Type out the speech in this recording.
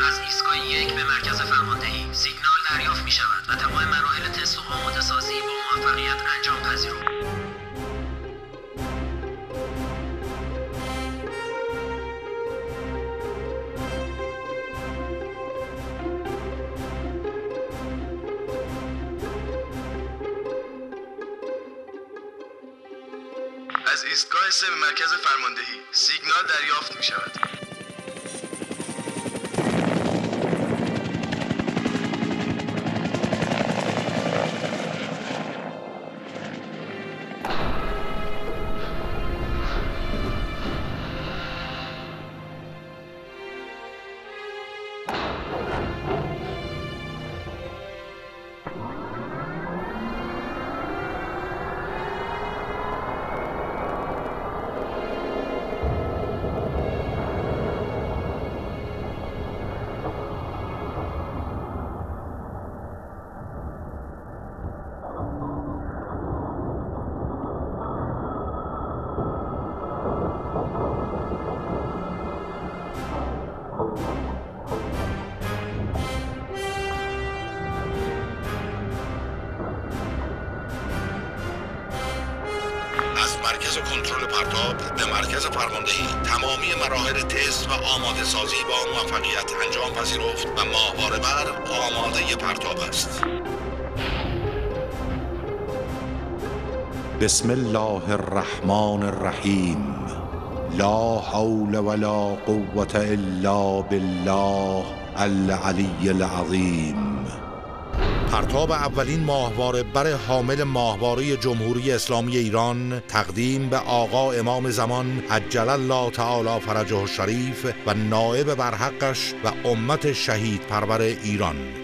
از ایستگاه 1 به مرکز فرماندهی سیگنال دریافت می شود و تمام مراحل تست و آماده سازی با موفقیت انجام پذیرفت. از ایستگاه 3 به مرکز فرماندهی سیگنال دریافت می شود. مرکز کنترل پرتاب به مرکز فرماندهی تمامی مراحل تست و آماده سازی با موفقیت انجام پذیرفت و ماهواره بر آماده پرتاب است. بسم الله الرحمن الرحیم. لا حول ولا قوة الا بالله العلی العظیم. پرتاب اولین ماهواره بر حامل ماهواره جمهوری اسلامی ایران تقدیم به آقا امام زمان عجل الله تعالی فرجه الشریف و نائب برحقش و امت شهید پرور ایران.